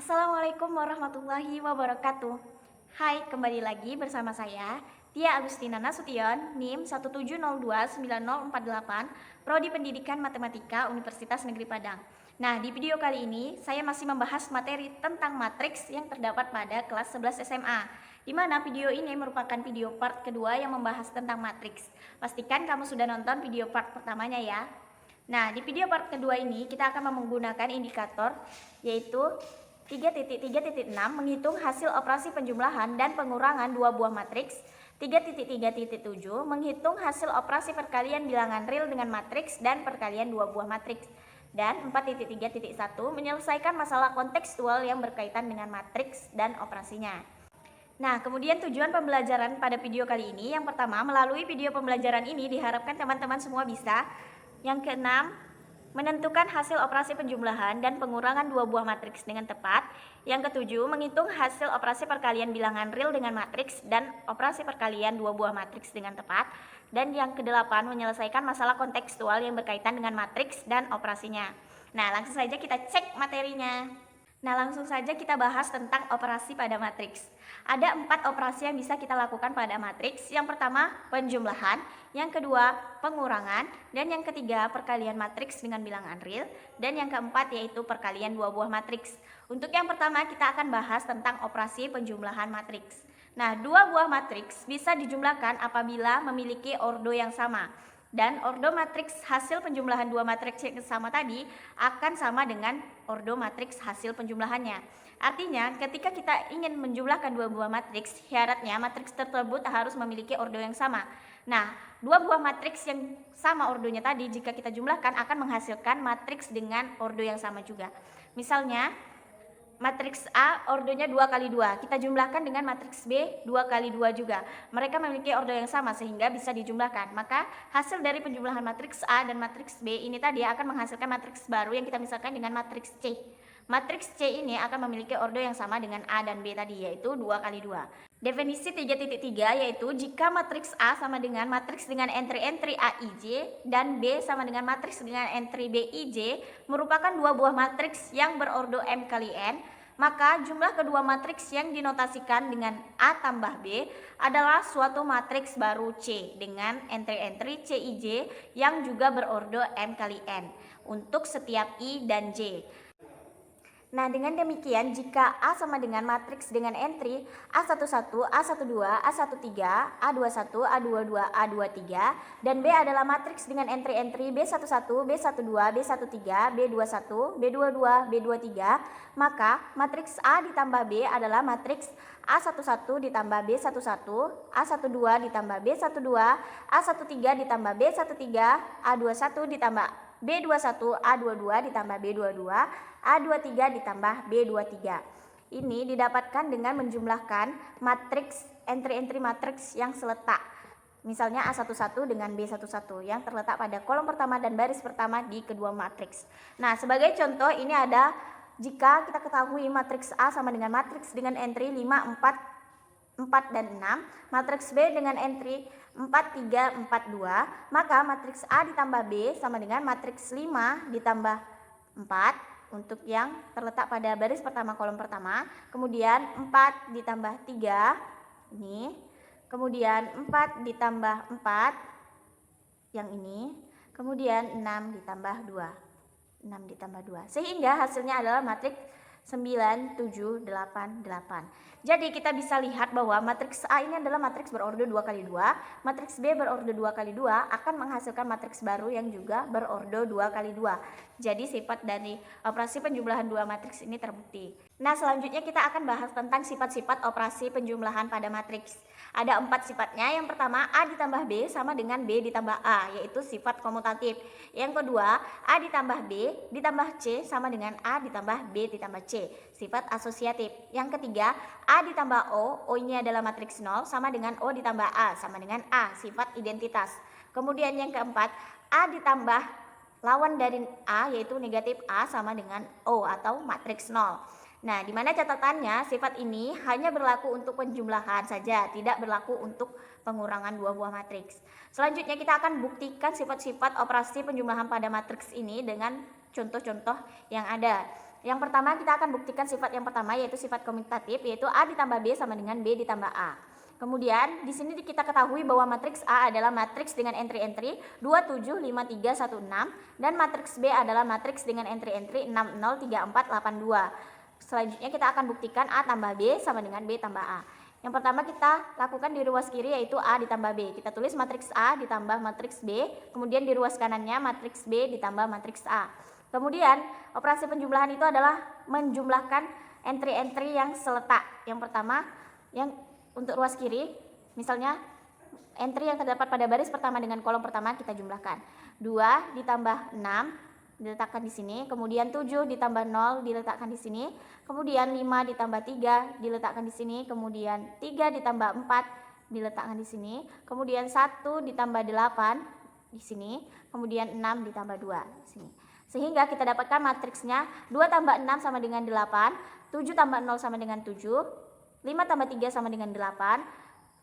Assalamualaikum warahmatullahi wabarakatuh. Hai, kembali lagi bersama saya, Tia Agustina Nasution, NIM 170290048, Prodi Pendidikan Matematika Universitas Negeri Padang. Nah, di video kali ini saya masih membahas materi tentang matriks yang terdapat pada kelas 11 SMA, di mana video ini merupakan video part kedua yang membahas tentang matriks. Pastikan kamu sudah nonton video part pertamanya ya. Nah, di video part kedua ini kita akan menggunakan indikator yaitu 3.3.6 menghitung hasil operasi penjumlahan dan pengurangan dua buah matriks, 3.3.7 menghitung hasil operasi perkalian bilangan real dengan matriks dan perkalian dua buah matriks, dan 4.3.1 menyelesaikan masalah kontekstual yang berkaitan dengan matriks dan operasinya. Nah, kemudian tujuan pembelajaran pada video kali ini, yang pertama, melalui video pembelajaran ini diharapkan teman-teman semua bisa. Yang keenam, menentukan hasil operasi penjumlahan dan pengurangan dua buah matriks dengan tepat. Yang ketujuh, menghitung hasil operasi perkalian bilangan real dengan matriks dan operasi perkalian dua buah matriks dengan tepat. Dan yang kedelapan, menyelesaikan masalah kontekstual yang berkaitan dengan matriks dan operasinya. Nah, langsung saja kita cek materinya. Nah, langsung saja kita bahas tentang operasi pada matriks. Ada 4 operasi yang bisa kita lakukan pada matriks. Yang pertama, penjumlahan. Yang kedua, pengurangan. Dan yang ketiga, perkalian matriks dengan bilangan real. Dan yang keempat, yaitu perkalian dua buah matriks. Untuk yang pertama, kita akan bahas tentang operasi penjumlahan matriks. Nah, dua buah matriks bisa dijumlahkan apabila memiliki ordo yang sama. Dan ordo matriks hasil penjumlahan dua matriks yang sama tadi akan sama dengan ordo matriks hasil penjumlahannya. Artinya, ketika kita ingin menjumlahkan dua buah matriks, syaratnya matriks tersebut harus memiliki ordo yang sama. Nah, dua buah matriks yang sama ordonya tadi jika kita jumlahkan akan menghasilkan matriks dengan ordo yang sama juga. Misalnya, matriks A ordonya 2 kali 2, kita jumlahkan dengan matriks B 2 kali 2 juga. Mereka memiliki ordo yang sama sehingga bisa dijumlahkan. Maka hasil dari penjumlahan matriks A dan matriks B ini tadi akan menghasilkan matriks baru yang kita misalkan dengan matriks C. Matriks C ini akan memiliki ordo yang sama dengan A dan B tadi, yaitu 2 kali 2. Definisi 3.3 yaitu jika matriks A sama dengan matriks dengan entry-entry AIJ dan B sama dengan matriks dengan entry BIJ merupakan dua buah matriks yang berordo M kali N, maka jumlah kedua matriks yang dinotasikan dengan A tambah B adalah suatu matriks baru C dengan entry-entry CIJ yang juga berordo M kali N untuk setiap I dan J. Nah, dengan demikian jika A sama dengan matriks dengan entry A11, A12, A13, A21, A22, A23 dan B adalah matriks dengan entry-entry B11, B12, B13, B21, B22, B23, maka matriks A ditambah B adalah matriks A11 ditambah B11, A12 ditambah B12, A13 ditambah B13, A21 ditambah B21, A22 ditambah B22, A23 ditambah B23. Ini didapatkan dengan menjumlahkan matriks entry-entry matriks yang seletak. Misalnya A11 dengan B11 yang terletak pada kolom pertama dan baris pertama di kedua matriks. Nah, sebagai contoh ini ada jika kita ketahui matriks A sama dengan matriks dengan entry 5, 4, 4 dan 6, matriks B dengan entry 4, 3, 4, 2, maka matriks A ditambah B sama dengan matriks 5 ditambah 4 untuk yang terletak pada baris pertama kolom pertama, kemudian 4 ditambah 3 ini, kemudian 4 ditambah 4 yang ini, kemudian 6 ditambah 2, 6 ditambah 2, sehingga hasilnya adalah matriks 9, 7, 8, 8. Jadi kita bisa lihat bahwa matriks A ini adalah matriks berordo 2 kali 2, matriks B berordo 2 kali 2 akan menghasilkan matriks baru yang juga berordo 2 kali 2. Jadi sifat dari operasi penjumlahan dua matriks ini terbukti. Nah, selanjutnya kita akan bahas tentang sifat-sifat operasi penjumlahan pada matriks. Ada 4 sifatnya. Yang pertama, A ditambah B sama dengan B ditambah A, yaitu sifat komutatif. Yang kedua, A ditambah B ditambah C sama dengan A ditambah B ditambah C, sifat asosiatif. Yang ketiga, A ditambah O ini adalah matriks 0 sama dengan O ditambah A sama dengan A, sifat identitas. Kemudian yang keempat, A ditambah lawan dari A yaitu negatif A sama dengan O atau matriks 0. Nah, di mana catatannya sifat ini hanya berlaku untuk penjumlahan saja, tidak berlaku untuk pengurangan dua buah matriks. Selanjutnya kita akan buktikan sifat-sifat operasi penjumlahan pada matriks ini dengan contoh-contoh yang ada. Yang pertama kita akan buktikan sifat yang pertama, yaitu sifat komutatif, yaitu A ditambah B sama dengan B ditambah A. Kemudian di sini kita ketahui bahwa matriks A adalah matriks dengan entry-entry 2, 7, 5, 3, 1, 6 dan matriks B adalah matriks dengan entry-entry 6, 0, 3, 4, 8, 2. Selanjutnya kita akan buktikan A tambah B sama dengan B tambah A. Yang pertama kita lakukan di ruas kiri yaitu A ditambah B. Kita tulis matriks A ditambah matriks B, kemudian di ruas kanannya matriks B ditambah matriks A. Kemudian operasi penjumlahan itu adalah menjumlahkan entry-entry yang seletak. Yang pertama yang untuk ruas kiri, misalnya entry yang terdapat pada baris pertama dengan kolom pertama kita jumlahkan. 2 ditambah 6 diletakkan di sini, kemudian 7 ditambah 0 diletakkan di sini, kemudian 5 ditambah 3 diletakkan di sini, kemudian 3 ditambah 4 diletakkan di sini, kemudian 1 ditambah 8 di sini, kemudian 6 ditambah 2 di sini. Sehingga kita dapatkan matriksnya 2 tambah 6 sama dengan 8, 7 tambah 0 sama dengan 7, 5 tambah 3 sama dengan 8,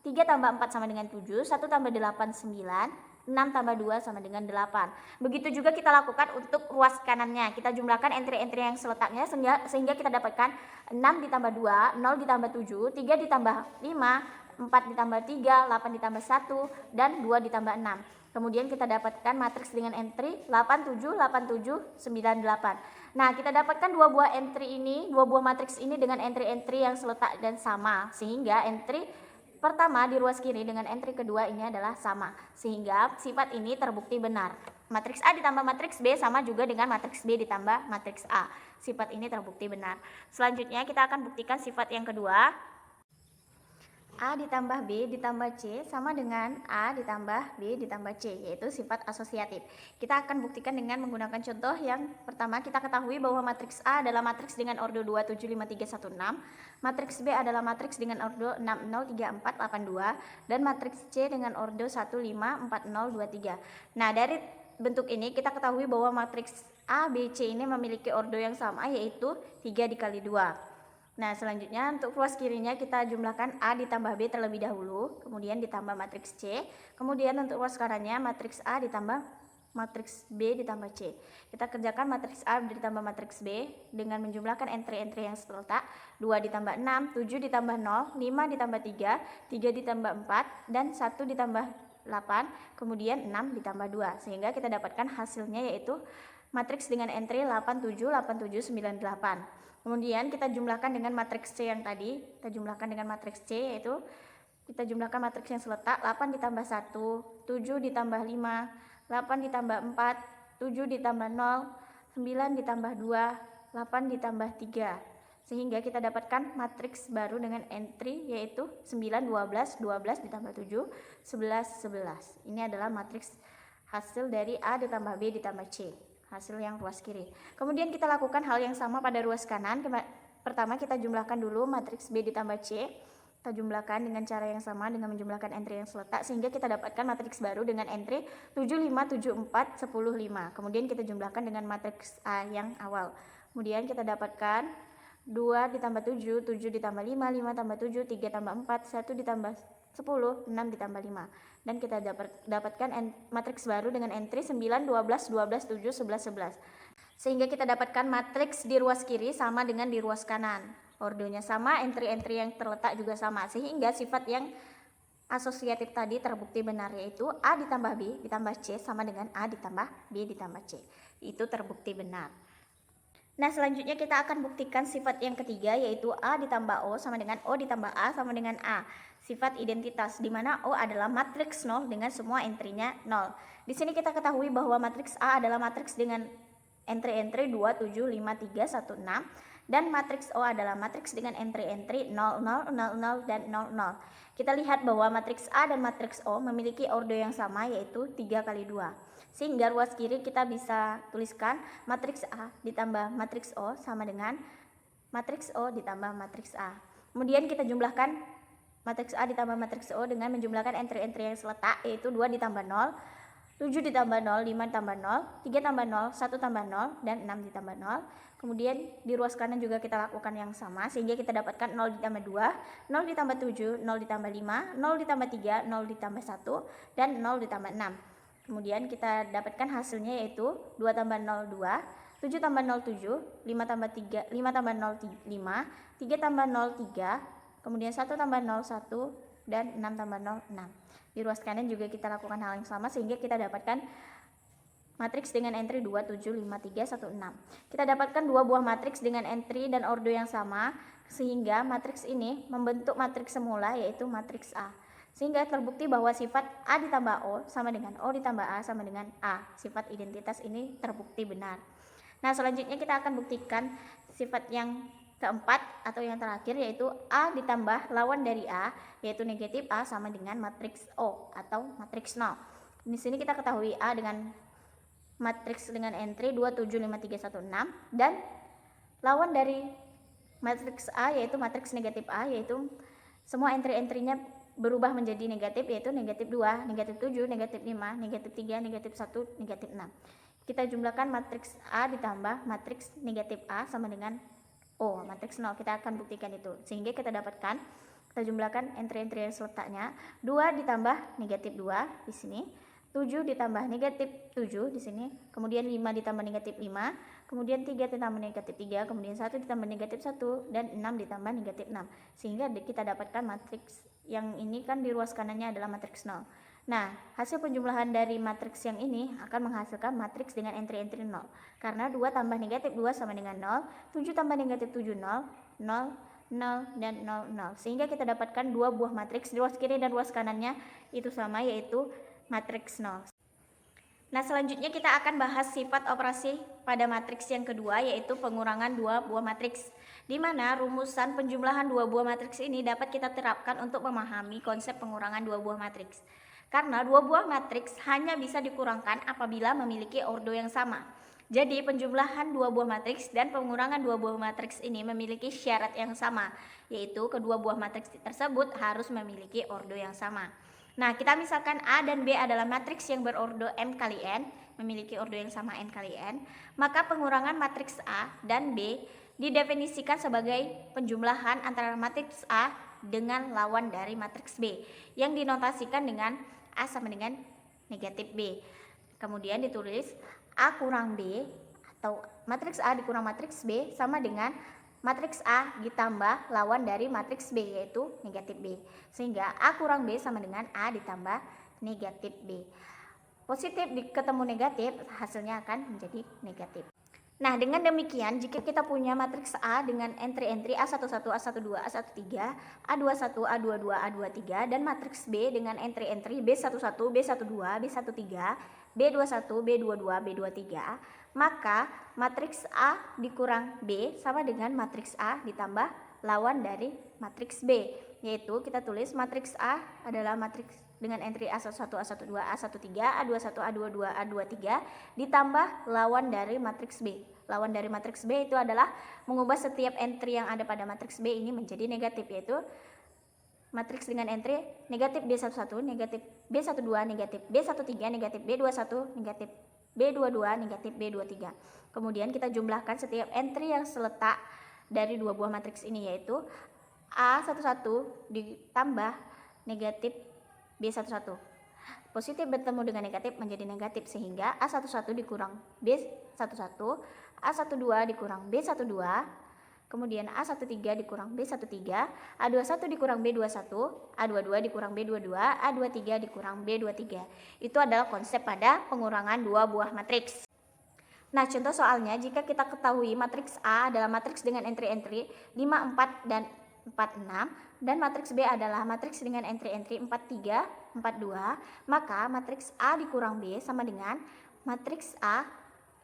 3 tambah 4 sama dengan 7, 1 tambah 8 9, 6 tambah 2 sama dengan 8. Begitu juga kita lakukan untuk ruas kanannya. Kita jumlahkan entry-entry yang seletaknya sehingga kita dapatkan 6 ditambah 2, 0 ditambah 7, 3 ditambah 5, 4 ditambah 3, 8 ditambah 1, dan 2 ditambah 6. Kemudian kita dapatkan matriks dengan entry 8, 7, 8, 7, 9, 8. Nah, kita dapatkan dua buah matriks ini dengan entry-entry yang seletak dan sama. Sehingga entry pertama di ruas kiri dengan entry kedua ini adalah sama, sehingga sifat ini terbukti benar. Matriks A ditambah matriks B sama juga dengan matriks B ditambah matriks A. Sifat ini terbukti benar. Selanjutnya kita akan buktikan sifat yang kedua. A ditambah B ditambah C sama dengan A ditambah B ditambah C, yaitu sifat asosiatif. Kita akan buktikan dengan menggunakan contoh yang pertama. Kita ketahui bahwa matriks A adalah matriks dengan ordo 2, 7, 5, 3, 1, 6. Matriks B adalah matriks dengan ordo 6, 0, 3, 4, 8, 2. Dan matriks C dengan ordo 1, 5, 4, 0, 2, 3. Nah, dari bentuk ini kita ketahui bahwa matriks A, B, C ini memiliki ordo yang sama, yaitu 3 dikali 2. Nah, selanjutnya untuk ruas kirinya kita jumlahkan A ditambah B terlebih dahulu, kemudian ditambah matriks C. Kemudian untuk ruas kanannya matriks A ditambah matriks B ditambah C. Kita kerjakan matriks A ditambah matriks B dengan menjumlahkan entry-entry yang seletak. 2 ditambah 6, 7 ditambah 0, 5 ditambah 3, 3 ditambah 4, dan 1 ditambah 8, kemudian 6 ditambah 2. Sehingga kita dapatkan hasilnya yaitu matriks dengan entry 8, 7, 8, 7, 9, 8. Kemudian kita jumlahkan dengan matriks C yang tadi. Kita jumlahkan dengan matriks C, yaitu kita jumlahkan matriks yang seletak 8 ditambah 1, 7 ditambah 5, 8 ditambah 4, 7 ditambah 0, 9 ditambah 2, 8 ditambah 3. Sehingga kita dapatkan matriks baru dengan entry yaitu 9, 12, 12 ditambah 7, 11, 11. Ini adalah matriks hasil dari A ditambah B ditambah C. Hasil yang ruas kiri. Kemudian kita lakukan hal yang sama pada ruas kanan. Pertama kita jumlahkan dulu matriks B ditambah C. Kita jumlahkan dengan cara yang sama dengan menjumlahkan entry yang seletak sehingga kita dapatkan matriks baru dengan entry 7, 5, 7, 4, 10, 5. Kemudian kita jumlahkan dengan matriks A yang awal. Kemudian kita dapatkan 2 ditambah 7, 7 ditambah 5, 5 tambah 7, 3 tambah 4, 1 ditambah 10, 6 ditambah 5. Dan kita dapatkan matriks baru dengan entry 9, 12, 12, 7, 11, 11. Sehingga kita dapatkan matriks di ruas kiri sama dengan di ruas kanan. Ordonya sama, entry-entry yang terletak juga sama. Sehingga sifat yang asosiatif tadi terbukti benar, yaitu A ditambah B ditambah C sama dengan A ditambah B ditambah C. Itu terbukti benar. Nah, selanjutnya kita akan buktikan sifat yang ketiga, yaitu A ditambah O sama dengan O ditambah A sama dengan A. Sifat identitas, di mana O adalah matriks 0 dengan semua entry-nya 0. Di sini kita ketahui bahwa matriks A adalah matriks dengan entry-entry 2, 7, 5, 3, 1, 6. Dan matriks O adalah matriks dengan entry-entry 0, 0, 0, 0, dan 0, 0. Kita lihat bahwa matriks A dan matriks O memiliki ordo yang sama, yaitu 3 kali 2. Sehingga ruas kiri kita bisa tuliskan matriks A ditambah matriks O sama dengan matriks O ditambah matriks A. Kemudian kita jumlahkan matriks A ditambah matriks O dengan menjumlahkan entry-entry yang seletak, yaitu 2 ditambah 0, 7 ditambah 0, 5 tambah 0, 3 tambah 0, 1 tambah 0, dan 6 ditambah 0. Kemudian di ruas kanan juga kita lakukan yang sama, sehingga kita dapatkan 0 ditambah 2, 0 ditambah 7, 0 ditambah 5, 0 ditambah 3, 0 ditambah 1, dan 0 ditambah 6. Kemudian kita dapatkan hasilnya yaitu 2 tambah 0, 2, 7 tambah 0, 7, 5 tambah 3, 5 tambah 0, 5, 3 tambah 0, 3, kemudian 1 tambah 0, 1, dan 6 tambah 0, 6. Di ruas kanan juga kita lakukan hal yang sama sehingga kita dapatkan matriks dengan entry 2, 7, 5, 3, 1, 6. Kita dapatkan dua buah matriks dengan entry dan ordo yang sama sehingga matriks ini membentuk matriks semula yaitu matriks A. Sehingga terbukti bahwa sifat A ditambah O sama dengan O ditambah A sama dengan A. Sifat identitas ini terbukti benar. Nah, selanjutnya kita akan buktikan sifat yang keempat atau yang terakhir yaitu A ditambah lawan dari A yaitu negatif A sama dengan matriks O atau matriks 0. Di sini kita ketahui A dengan matriks dengan entry 2, 7, 5, 3, 1, 6 dan lawan dari matriks A yaitu matriks negatif A yaitu semua entry-entrynya berubah menjadi negatif yaitu negatif 2, negatif 7, negatif 5, negatif 3, negatif 1, negatif 6. Kita jumlahkan matriks A ditambah matriks negatif A sama dengan O, matriks 0. Kita akan buktikan itu. Sehingga kita dapatkan, kita jumlahkan entry-entry yang seletaknya 2 ditambah negatif 2 di sini, 7 ditambah negatif 7 di sini, kemudian 5 ditambah negatif 5, kemudian 3 ditambah negatif 3, kemudian 1 ditambah negatif 1, dan 6 ditambah negatif 6. Sehingga kita dapatkan matriks yang ini kan di ruas kanannya adalah matriks 0. Nah, hasil penjumlahan dari matriks yang ini akan menghasilkan matriks dengan entry-entry 0. Karena 2 tambah negatif 2 sama dengan 0, 7 tambah negatif 7, 0, 0, 0, dan 0, 0. Sehingga kita dapatkan dua buah matriks di ruas kiri dan ruas kanannya itu sama yaitu matriks 0. Nah, selanjutnya kita akan bahas sifat operasi pada matriks yang kedua yaitu pengurangan dua buah matriks, di mana rumusan penjumlahan dua buah matriks ini dapat kita terapkan untuk memahami konsep pengurangan dua buah matriks. Karena dua buah matriks hanya bisa dikurangkan apabila memiliki ordo yang sama. Jadi penjumlahan dua buah matriks dan pengurangan dua buah matriks ini memiliki syarat yang sama, yaitu kedua buah matriks tersebut harus memiliki ordo yang sama. Nah, kita misalkan A dan B adalah matriks yang berordo M kali N, memiliki ordo yang sama N kali N, maka pengurangan matriks A dan B didefinisikan sebagai penjumlahan antara matriks A dengan lawan dari matriks B, yang dinotasikan dengan A sama dengan negatif B. Kemudian ditulis A kurang B atau matriks A dikurang matriks B sama dengan matriks A ditambah lawan dari matriks B yaitu negatif B. Sehingga A kurang B sama dengan A ditambah negatif B. Positif ketemu negatif hasilnya akan menjadi negatif. Nah, dengan demikian jika kita punya matriks A dengan entry-entry A11, A12, A13, A21, A22, A23 dan matriks B dengan entry-entry B11, B12, B13, B21, B22, B23, maka matriks A dikurang B sama dengan matriks A ditambah lawan dari matriks B, yaitu kita tulis matriks A adalah matriks dengan entry A11, A12, A13, A21, A22, A23 ditambah lawan dari matriks B. Lawan dari matriks B itu adalah mengubah setiap entry yang ada pada matriks B ini menjadi negatif, yaitu matriks dengan entry negatif B11, negatif B12, negatif B13, negatif B21, negatif B22, negatif B23. Kemudian kita jumlahkan setiap entry yang seletak dari dua buah matriks ini, yaitu A11 ditambah negatif B11. Positif bertemu dengan negatif menjadi negatif sehingga A11 dikurang B11, A12 dikurang B12, kemudian A13 dikurang B13, A21 dikurang B21, A22 dikurang B22, A23 dikurang B23. Itu adalah konsep pada pengurangan dua buah matriks. Nah, contoh soalnya jika kita ketahui matriks A adalah matriks dengan entry-entry 5, 4, dan 4, 6 dan matriks B adalah matriks dengan entry-entry 4, 3, 4, 2, maka matriks A dikurang B sama dengan matriks A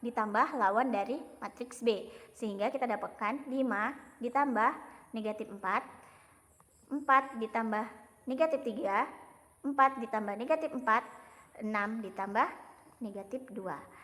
ditambah lawan dari matriks B, sehingga kita dapatkan 5 ditambah negatif 4, 4 ditambah negatif 3, 4 ditambah negatif 4, 6 ditambah negatif 2.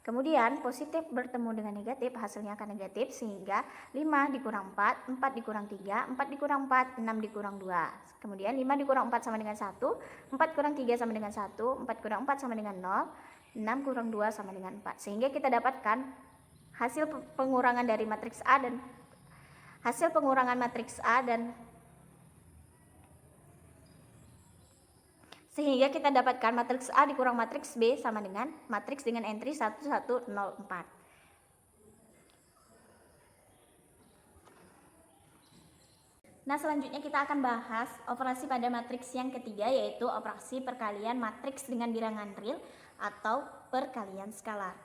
Kemudian positif bertemu dengan negatif hasilnya akan negatif sehingga 5 dikurang 4, 4 dikurang 3, 4 dikurang 4, 6 dikurang 2. Kemudian 5 dikurang 4 sama dengan 1, 4 kurang 3 sama dengan 1, 4 kurang 4 sama dengan 0, 6 kurang 2 sama dengan 4. Sehingga kita dapatkan hasil pengurangan dari matriks A dan hasil pengurangan matriks A dan sehingga kita dapatkan matriks A dikurang matriks B sama dengan matriks dengan entry 1104. Nah, selanjutnya kita akan bahas operasi pada matriks yang ketiga, yaitu operasi perkalian matriks dengan bilangan real atau perkalian skalar.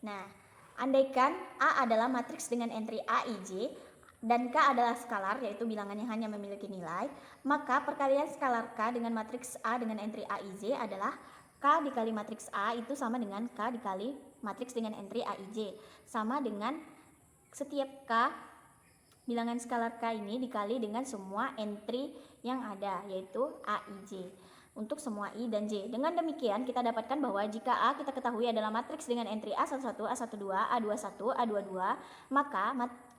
Nah, andaikan A adalah matriks dengan entry A, I, J, dan K adalah skalar, yaitu bilangan yang hanya memiliki nilai, maka perkalian skalar K dengan matriks A dengan entry A, I, J adalah K dikali matriks A itu sama dengan K dikali matriks dengan entry A, I, J, sama dengan setiap K bilangan skalar K ini dikali dengan semua entry yang ada, yaitu A, I, J, untuk semua I dan J. Dengan demikian kita dapatkan bahwa jika A kita ketahui adalah matriks dengan entry A11, A12, A21, A22, maka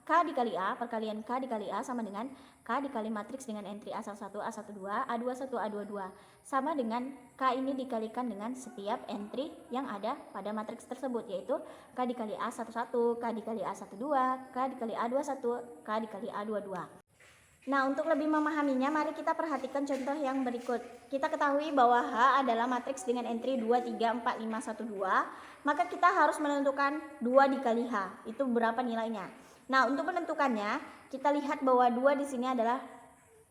K dikali A, perkalian K dikali A sama dengan K dikali matriks dengan entry A11, A12, A21, A22, sama dengan K ini dikalikan dengan setiap entry yang ada pada matriks tersebut, yaitu K dikali A11, K dikali A12, K dikali A21, K dikali A22. Nah, untuk lebih memahaminya, mari kita perhatikan contoh yang berikut. Kita ketahui bahwa H adalah matriks dengan entry 2, 3, 4, 5, 1, 2, maka kita harus menentukan 2 dikali H, itu berapa nilainya. Nah, untuk menentukannya, kita lihat bahwa 2 di sini adalah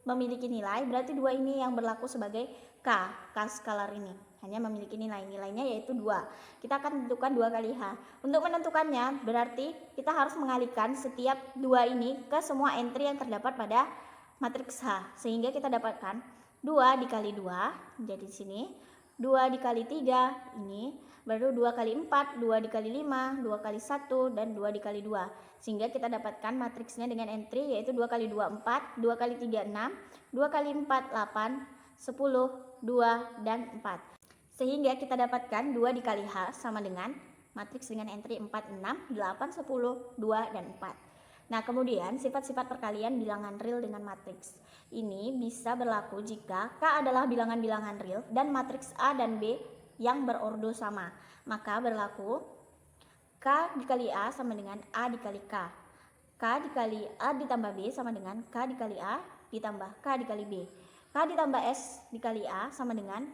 memiliki nilai, berarti 2 ini yang berlaku sebagai K skalar ini. Hanya memiliki nilainya yaitu 2. Kita akan tentukan 2 kali H. Untuk menentukannya, berarti kita harus mengalihkan setiap 2 ini ke semua entry yang terdapat pada matriks H. Sehingga kita dapatkan 2 dikali 2, jadi di sini 2 dikali 3 ini, baru 2 kali 4, 2 dikali 5, 2 kali 1, dan 2 dikali 2. Sehingga kita dapatkan matriksnya dengan entry yaitu 2 kali 2, 4, 2 kali 3, 6, 2 kali 4, 8, 10, 2, dan 4. Sehingga kita dapatkan 2 dikali H sama dengan matriks dengan entry 4, 6, 8, 10, 2, dan 4. Nah, kemudian sifat-sifat perkalian bilangan real dengan matriks ini bisa berlaku jika K adalah bilangan-bilangan real dan matriks A dan B yang berordo sama. Maka berlaku K dikali A sama dengan A dikali K. K dikali A ditambah B sama dengan K dikali A ditambah K dikali B. K ditambah S dikali A sama dengan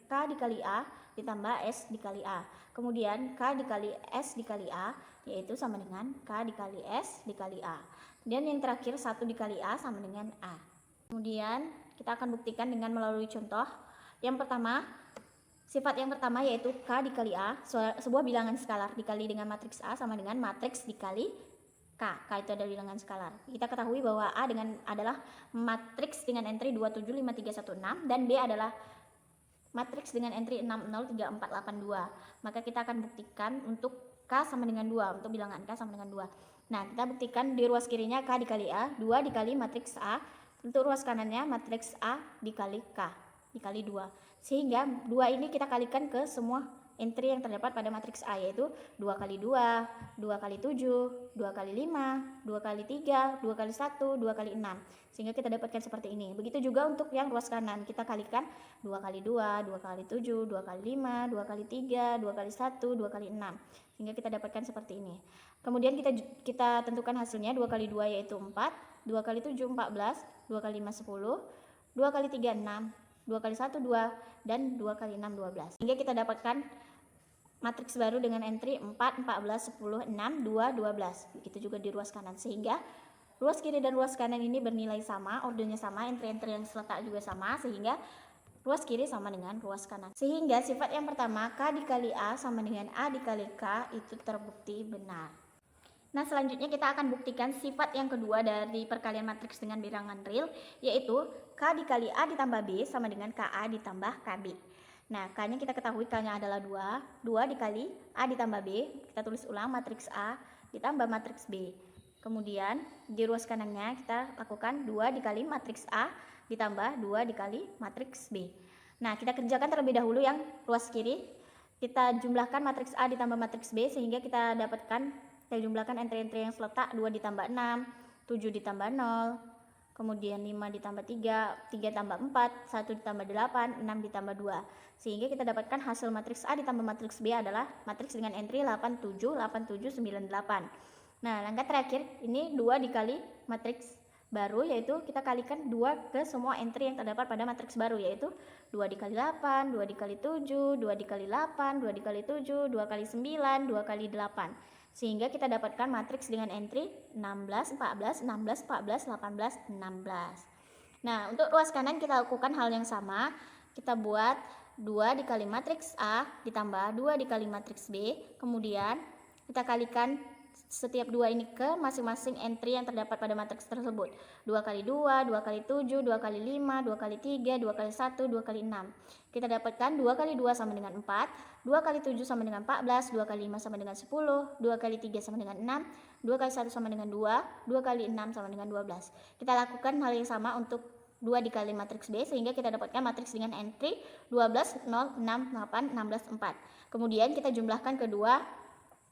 K dikali A ditambah S dikali A. Kemudian K dikali S dikali A yaitu sama dengan K dikali S dikali A. Dan yang terakhir 1 dikali A sama dengan A. Kemudian kita akan buktikan dengan melalui contoh. Yang pertama, sifat yang pertama yaitu K dikali A, sebuah bilangan skalar dikali dengan matriks A sama dengan matriks dikali K. K itu adalah bilangan skalar. Kita ketahui bahwa A adalah matriks dengan entry 2, 7, 5, 3, 1, 6 dan B adalah matriks dengan entry 6, 0, 3, 4, 8, 2. Maka kita akan buktikan untuk K sama dengan 2, untuk bilangan K sama dengan 2. Nah, kita buktikan di ruas kirinya K dikali A, 2 dikali matriks A. Untuk ruas kanannya matriks A dikali K dikali 2. Sehingga 2 ini kita kalikan ke semua entry yang terdapat pada matriks A, yaitu 2 kali 2, 2 kali 7, 2 kali 5, 2 kali 3, 2 kali 1, 2 kali 6. Sehingga kita dapatkan seperti ini. Begitu juga untuk yang ruas kanan, kita kalikan 2 kali 2, 2 kali 7, 2 kali 5, 2 kali 3, 2 kali 1, 2 kali 6. Sehingga kita dapatkan seperti ini. Kemudian kita tentukan hasilnya 2 kali 2 yaitu 4, 2 kali 7 14, 2 kali 5 10, 2 kali 3 6, 2 kali 1 2, dan 2 kali 6 12. Sehingga kita dapatkan matriks baru dengan entry 4, 14, 10, 6, 2, 12. Begitu juga di ruas kanan. Sehingga ruas kiri dan ruas kanan ini bernilai sama, ordonya sama, entry-entry yang terletak juga sama, sehingga ruas kiri sama dengan ruas kanan. Sehingga sifat yang pertama, K dikali A sama dengan A dikali K, itu terbukti benar. Nah, selanjutnya kita akan buktikan sifat yang kedua dari perkalian matriks dengan bilangan real, yaitu K dikali A ditambah B sama dengan KA ditambah KB. Nah, K-nya kita ketahui K-nya adalah 2. 2 dikali A ditambah B, kita tulis ulang matriks A ditambah matriks B. Kemudian di ruas kanannya kita lakukan 2 dikali matriks A ditambah 2 dikali matriks B. Nah, kita kerjakan terlebih dahulu yang ruas kiri. Kita jumlahkan matriks A ditambah matriks B sehingga kita jumlahkan entry-entry yang seletak 2 ditambah 6, 7 ditambah 0, kemudian 5 ditambah 3, 3 tambah 4, 1 ditambah 8, 6 ditambah 2. Sehingga kita dapatkan hasil matriks A ditambah matriks B adalah matriks dengan entry 8, 7, 8, 7, 9, 8. Nah, langkah terakhir ini 2 dikali matriks baru, yaitu kita kalikan 2 ke semua entry yang terdapat pada matriks baru, yaitu 2 dikali 8, 2 dikali 7, 2 dikali 8, 2 dikali 7, 2 kali 9, 2 kali 8. Sehingga kita dapatkan matriks dengan entry 16, 14, 16, 14, 18, 16. Nah, untuk ruas kanan kita lakukan hal yang sama. Kita buat 2 dikali matriks A ditambah 2 dikali matriks B. Kemudian kita kalikan setiap 2 ini ke masing-masing entry yang terdapat pada matriks tersebut. 2 kali 2, 2 kali 7, 2 kali 5, 2 kali 3, 2 kali 1, 2 kali 6. Kita dapatkan 2 kali 2 sama dengan 4, 2 kali 7 sama dengan 14, 2 kali 5 sama dengan 10, 2 kali 3 sama dengan 6, 2 kali 1 sama dengan 2, 2 kali 6 sama dengan 12. Kita lakukan hal yang sama untuk 2 dikali matriks B sehingga kita dapatkan matriks dengan entry 12, 0, 6, 8, 16, 4. Kemudian kita jumlahkan kedua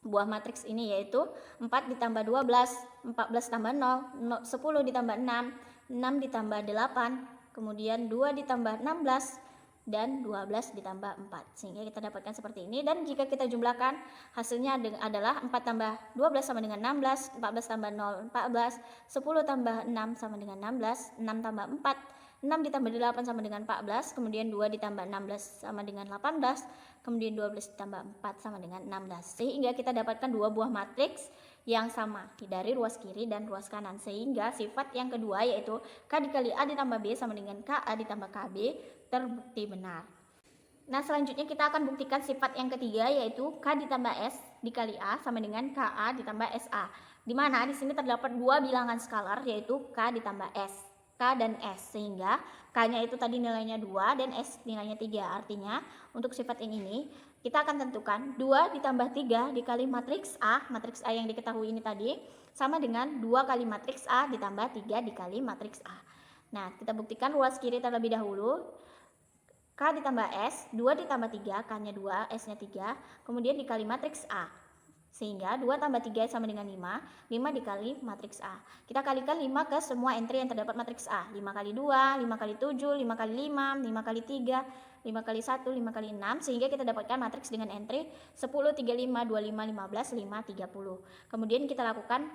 buah matriks ini yaitu 4 ditambah 12, 14 tambah 0, 10 ditambah 6, 6 ditambah 8, kemudian 2 ditambah 16, dan 12 ditambah 4. Sehingga kita dapatkan seperti ini. Dan jika kita jumlahkan hasilnya adalah 4 tambah 12 sama dengan 16, 14 tambah 0, 14, 10 tambah 6 sama dengan 16, 6 tambah 4, 6 ditambah 8 sama dengan 14, kemudian 2 ditambah 16 sama dengan 18, kemudian 12 ditambah 4 sama dengan 16. Sehingga kita dapatkan dua buah matriks yang sama dari ruas kiri dan ruas kanan. Sehingga sifat yang kedua yaitu K dikali A ditambah B sama dengan KA ditambah KB terbukti benar. Nah, selanjutnya kita akan buktikan sifat yang ketiga yaitu K ditambah S dikali A sama dengan KA ditambah SA. Di mana di sini terdapat dua bilangan skalar yaitu K ditambah S. K dan S, sehingga K-nya itu tadi nilainya 2 dan S nilainya 3. Artinya untuk sifat yang ini kita akan tentukan 2 ditambah 3 dikali matriks A yang diketahui ini tadi sama dengan 2 kali matriks A ditambah 3 dikali matriks A. Nah, kita buktikan ruas kiri terlebih dahulu. K ditambah S, 2 ditambah 3, K-nya 2, S-nya 3, kemudian dikali matriks A. Sehingga 2 tambah 3 sama dengan 5, 5 dikali matriks A. Kita kalikan 5 ke semua entry yang terdapat matriks A. 5 kali 2, 5 kali 7, 5 kali 5, 5 kali 3, 5 kali 1, 5 kali 6. Sehingga kita dapatkan matriks dengan entry 10, 35, 25, 15, 5, 30. Kemudian kita lakukan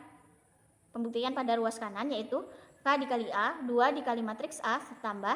pembuktian pada ruas kanan yaitu K dikali A, 2 dikali matriks A tambah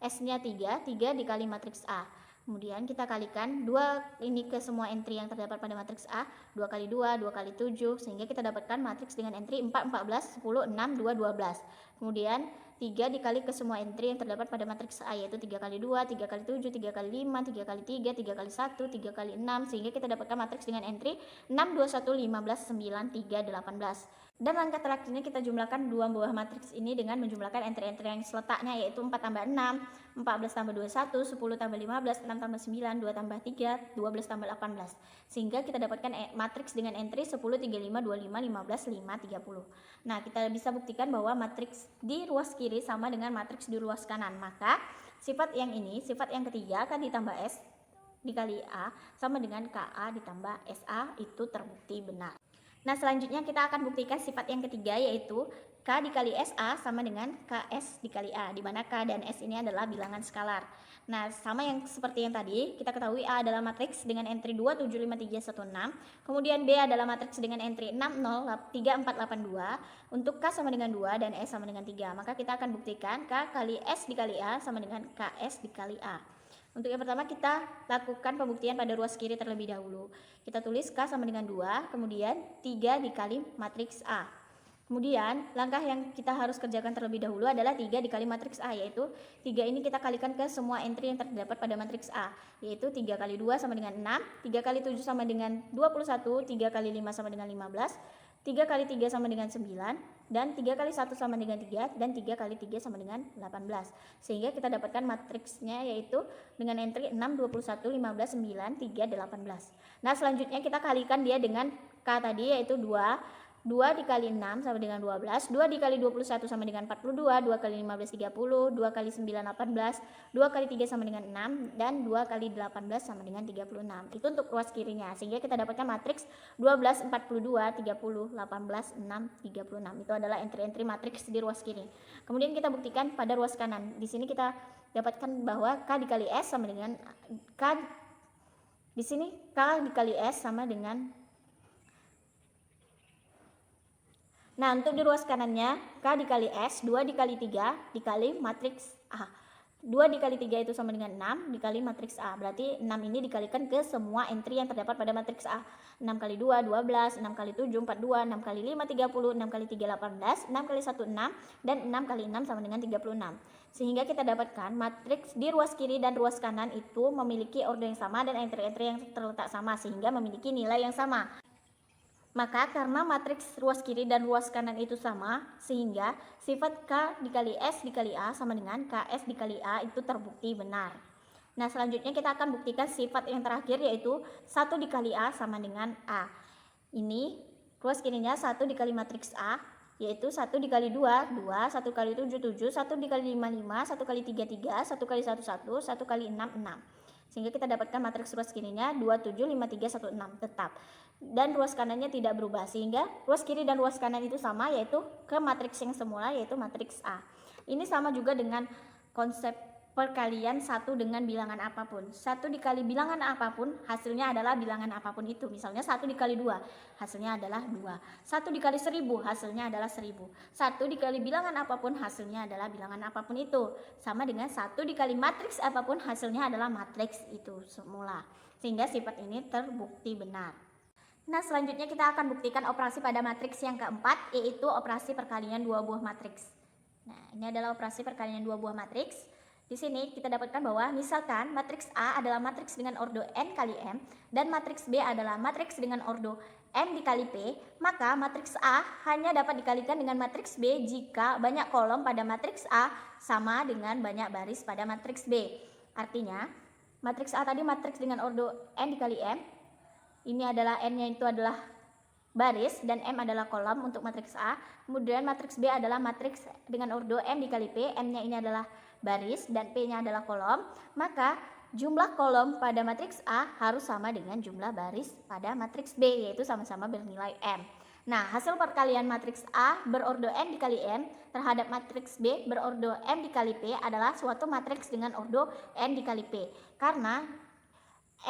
S-nya 3, 3 dikali matriks A. Kemudian kita kalikan 2 ini ke semua entry yang terdapat pada matriks A, 2 kali 2, 2 kali 7, sehingga kita dapatkan matriks dengan entry 4, 14, 10, 6, 2, 12. Kemudian 3 dikali ke semua entry yang terdapat pada matriks A, yaitu 3 kali 2, 3 kali 7, 3 kali 5, 3 kali 3, 3 kali 1, 3 kali 6, sehingga kita dapatkan matriks dengan entry 6, 21, 15, 9, 3, 18. Dan langkah terakhirnya kita jumlahkan dua buah matriks ini dengan menjumlahkan entry-entry yang seletaknya yaitu 4 tambah 6, 14 tambah 21, 10 tambah 15, 6 tambah 9, 2 tambah 3, 12 tambah 18. Sehingga kita dapatkan matriks dengan entry 10, 35, 25, 15, 5, 30. Nah, kita bisa buktikan bahwa matriks di ruas kiri sama dengan matriks di ruas kanan. Maka sifat yang ini, sifat yang ketiga K ditambah S dikali A sama dengan KA ditambah SA itu terbukti benar. Nah, selanjutnya kita akan buktikan sifat yang ketiga yaitu K dikali SA sama dengan KS dikali A, di mana K dan S ini adalah bilangan skalar. Nah, sama yang seperti yang tadi, kita ketahui A adalah matriks dengan entry 2, 7, 5, 3, 1, 6. Kemudian B adalah matriks dengan entry 6, 0, 3, 4, 8, 2. Untuk K sama dengan 2 dan S sama dengan 3. Maka kita akan buktikan K kali S dikali A sama dengan KS dikali A. Untuk yang pertama kita lakukan pembuktian pada ruas kiri terlebih dahulu. Kita tulis K sama dengan 2, kemudian 3 dikali matriks A. Kemudian langkah yang kita harus kerjakan terlebih dahulu adalah 3 dikali matriks A, yaitu 3 ini kita kalikan ke semua entry yang terdapat pada matriks A, yaitu 3 kali 2 sama dengan 6, 3 kali 7 sama dengan 21, 3 kali 5 sama dengan 15, 3 kali 3 sama dengan 9, dan 3 kali 1 sama dengan 3, dan 3 kali 3 sama dengan 18. Sehingga kita dapatkan matriksnya yaitu dengan entry 6, 21, 15, 9, 3, 18. Nah, selanjutnya kita kalikan dia dengan K tadi yaitu 2. 2 dikali 6 sama dengan 12, 2 dikali 21 sama dengan 42, 2 kali 15, 30, 2 kali 9, 18, 2 kali 3 sama dengan 6, dan 2 kali 18 sama dengan 36. Itu untuk ruas kirinya, sehingga kita dapatkan matriks 12, 42, 30, 18, 6, 36. Itu adalah entry-entry matriks di ruas kiri. Kemudian kita buktikan pada ruas kanan. Di sini kita dapatkan bahwa K dikali S sama dengan K. Di sini K dikali S sama dengan. Nah, untuk di ruas kanannya K dikali S, 2 dikali 3 dikali matriks A. 2 dikali 3 itu sama dengan 6 dikali matriks A. Berarti 6 ini dikalikan ke semua entry yang terdapat pada matriks A. 6 kali 2, 12, 6 kali 7, 42, 6 kali 5, 30, 6 kali 3, 18, 6 kali 1, 6, dan 6 kali 6 sama dengan 36. Sehingga kita dapatkan matriks di ruas kiri dan ruas kanan itu memiliki order yang sama dan entry-entry yang terletak sama, sehingga memiliki nilai yang sama. Maka karena matriks ruas kiri dan ruas kanan itu sama, sehingga sifat K dikali S dikali A sama dengan KS dikali A itu terbukti benar. Nah, selanjutnya kita akan buktikan sifat yang terakhir, yaitu 1 dikali A sama dengan A. Ini ruas kirinya 1 dikali matriks A, yaitu 1 dikali 2, 2, 1 kali 7, 7, 1 dikali 5, 5, 1 kali 3, 3, 1 kali 1, 1, 1 kali 6, 6. Sehingga kita dapatkan matriks ruas kirinya 2, 7, 5, 3, 1, 6 tetap. Dan ruas kanannya tidak berubah, sehingga ruas kiri dan ruas kanan itu sama, yaitu ke matriks yang semula, yaitu matriks A. Ini sama juga dengan konsep perkalian 1 dengan bilangan apapun. 1 dikali bilangan apapun hasilnya adalah bilangan apapun itu. Misalnya 1 dikali 2 hasilnya adalah 2. 1 dikali 1000 hasilnya adalah 1000. 1 dikali bilangan apapun hasilnya adalah bilangan apapun itu. Sama dengan 1 dikali matriks apapun hasilnya adalah matriks itu semula. Sehingga sifat ini terbukti benar. Nah, selanjutnya kita akan buktikan operasi pada matriks yang keempat, yaitu operasi perkalian dua buah matriks. Nah, ini adalah operasi perkalian dua buah matriks. Di sini kita dapatkan bahwa misalkan matriks A adalah matriks dengan ordo n kali m dan matriks B adalah matriks dengan ordo m dikali p, maka matriks A hanya dapat dikalikan dengan matriks B jika banyak kolom pada matriks A sama dengan banyak baris pada matriks B. Artinya, matriks A tadi matriks dengan ordo n dikali m. Ini adalah n-nya itu adalah baris dan m adalah kolom untuk matriks A. Kemudian matriks B adalah matriks dengan ordo m dikali p, m-nya ini adalah baris dan p-nya adalah kolom. Maka jumlah kolom pada matriks A harus sama dengan jumlah baris pada matriks B, yaitu sama-sama bernilai m. Nah, hasil perkalian matriks A berordo n dikali m terhadap matriks B berordo m dikali p adalah suatu matriks dengan ordo n dikali p. Karena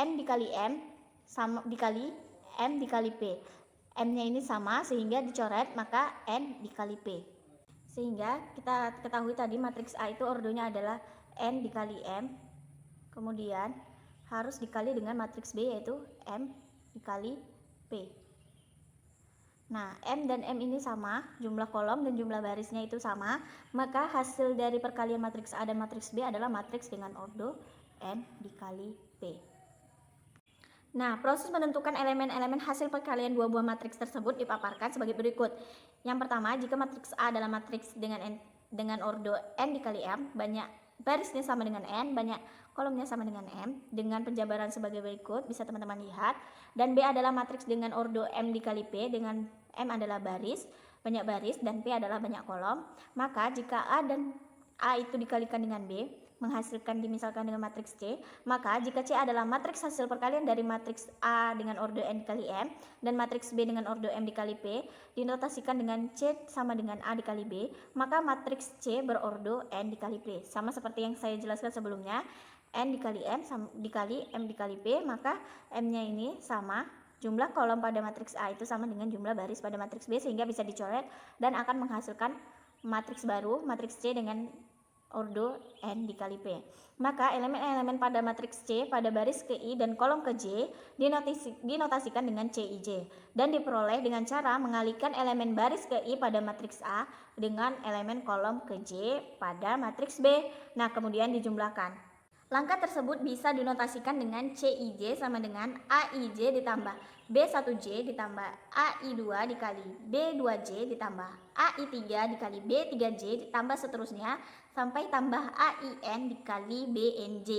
n dikali m sama dikali m dikali p, m-nya ini sama sehingga dicoret, maka n dikali p. Sehingga kita ketahui tadi matriks A itu ordonya adalah n dikali m, kemudian harus dikali dengan matriks B yaitu m dikali p. Nah, m dan m ini sama, jumlah kolom dan jumlah barisnya itu sama, maka hasil dari perkalian matriks A dan matriks B adalah matriks dengan ordo n dikali p. Nah, proses menentukan elemen-elemen hasil perkalian dua buah matriks tersebut dipaparkan sebagai berikut. Yang pertama, jika matriks A adalah matriks dengan ordo n dikali m, banyak barisnya sama dengan n, banyak kolomnya sama dengan m, dengan penjabaran sebagai berikut, bisa teman-teman lihat. Dan B adalah matriks dengan ordo m dikali p, dengan m adalah baris, banyak baris, dan p adalah banyak kolom. Maka jika A dan A itu dikalikan dengan B, menghasilkan dimisalkan dengan matriks C, maka jika C adalah matriks hasil perkalian dari matriks A dengan ordo n dikali m dan matriks B dengan ordo m dikali p, dinotasikan dengan C sama dengan A dikali B, maka matriks C berordo n dikali p. Sama seperti yang saya jelaskan sebelumnya, n dikali m dikali m dikali p, maka m-nya ini sama, jumlah kolom pada matriks A itu sama dengan jumlah baris pada matriks B, sehingga bisa dicoret dan akan menghasilkan matriks baru, matriks C dengan ordo n dikali p. Maka elemen-elemen pada matriks C pada baris ke I dan kolom ke J dinotasikan dengan CIJ dan diperoleh dengan cara mengalihkan elemen baris ke I pada matriks A dengan elemen kolom ke J pada matriks B. Nah, kemudian dijumlahkan. Langkah tersebut bisa dinotasikan dengan CIJ sama dengan AIJ ditambah B1J ditambah AI2 dikali B2J ditambah AI3 dikali B3J ditambah seterusnya sampai tambah AIN dikali BNJ.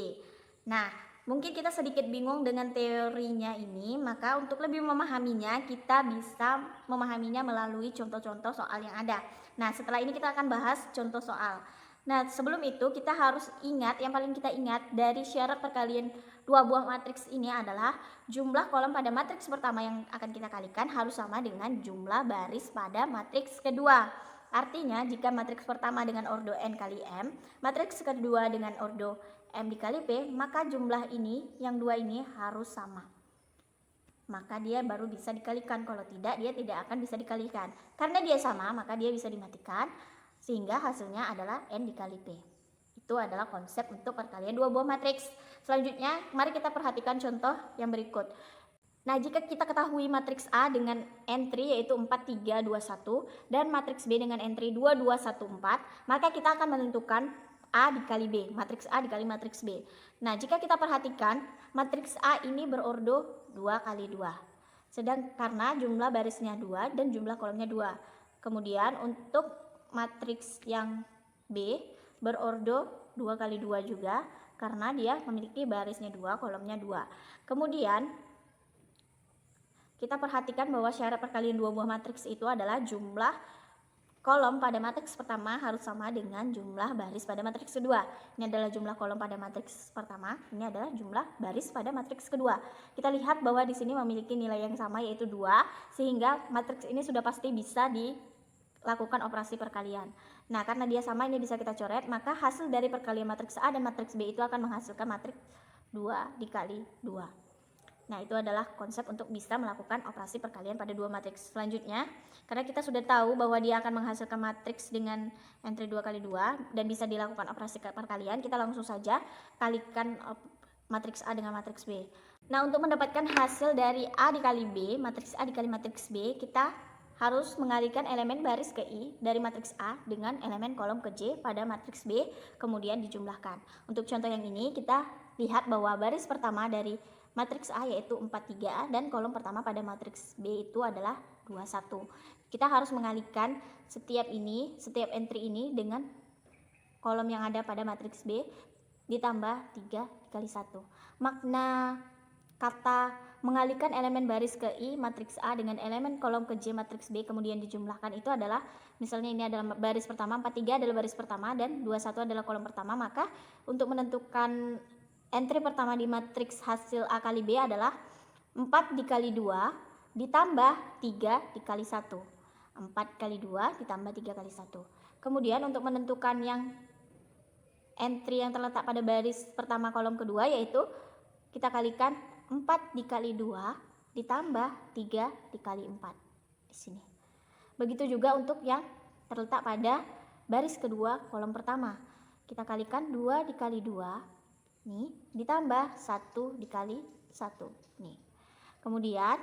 Nah, mungkin kita sedikit bingung dengan teorinya ini, maka untuk lebih memahaminya kita bisa memahaminya melalui contoh-contoh soal yang ada. Nah, setelah ini kita akan bahas contoh soal. Nah, sebelum itu kita harus ingat, yang paling kita ingat dari syarat perkalian dua buah matriks ini adalah jumlah kolom pada matriks pertama yang akan kita kalikan harus sama dengan jumlah baris pada matriks kedua. Artinya, jika matriks pertama dengan ordo n kali m, matriks kedua dengan ordo m dikali p, maka jumlah ini, yang dua ini harus sama. Maka dia baru bisa dikalikan, kalau tidak dia tidak akan bisa dikalikan. Karena dia sama, maka dia bisa dimatikan, sehingga hasilnya adalah n dikali p. Itu adalah konsep untuk perkalian dua buah matriks. Selanjutnya, mari kita perhatikan contoh yang berikut. Nah, jika kita ketahui matriks A dengan entry yaitu 4, 3, 2, 1 dan matriks B dengan entry 2, 2, 1, 4, maka kita akan menentukan A dikali B, matriks A dikali matriks B. Nah, jika kita perhatikan, matriks A ini berordo 2 kali 2. Sedang karena jumlah barisnya 2 dan jumlah kolomnya 2. Kemudian untuk matriks yang B berordo 2 kali 2 juga karena dia memiliki barisnya 2, kolomnya 2. Kemudian kita perhatikan bahwa syarat perkalian dua buah matriks itu adalah jumlah kolom pada matriks pertama harus sama dengan jumlah baris pada matriks kedua. Ini adalah jumlah kolom pada matriks pertama, ini adalah jumlah baris pada matriks kedua. Kita lihat bahwa di sini memiliki nilai yang sama yaitu 2, sehingga matriks ini sudah pasti bisa dilakukan operasi perkalian. Nah, karena dia sama ini bisa kita coret, maka hasil dari perkalian matriks A dan matriks B itu akan menghasilkan matriks 2 dikali 2. Nah, itu adalah konsep untuk bisa melakukan operasi perkalian pada dua matriks. Selanjutnya, karena kita sudah tahu bahwa dia akan menghasilkan matriks dengan entry 2 kali 2 dan bisa dilakukan operasi perkalian, kita langsung saja kalikan matriks A dengan matriks B. Nah, untuk mendapatkan hasil dari A dikali B, matriks A dikali matriks B, kita harus mengalihkan elemen baris ke I dari matriks A dengan elemen kolom ke J pada matriks B, kemudian dijumlahkan. Untuk contoh yang ini, kita lihat bahwa baris pertama dari matriks A yaitu 4, 3 dan kolom pertama pada matriks B itu adalah 2, 1. Kita harus mengalihkan setiap entry ini dengan kolom yang ada pada matriks B ditambah 3 kali 1. Makna kata mengalihkan elemen baris ke I matriks A dengan elemen kolom ke J matriks B kemudian dijumlahkan itu adalah, misalnya ini adalah baris pertama, 4, 3 adalah baris pertama dan 2, 1 adalah kolom pertama, maka untuk menentukan entry pertama di matriks hasil A kali B adalah 4 dikali 2 ditambah 3 dikali 1. 4 kali 2 ditambah 3 kali 1. Kemudian untuk menentukan yang entry yang terletak pada baris pertama kolom kedua yaitu kita kalikan 4 dikali 2 ditambah 3 dikali 4 di sini. Begitu juga untuk yang terletak pada baris kedua kolom pertama. Kita kalikan 2 dikali 2 nih ditambah 1 dikali 1 nih. Kemudian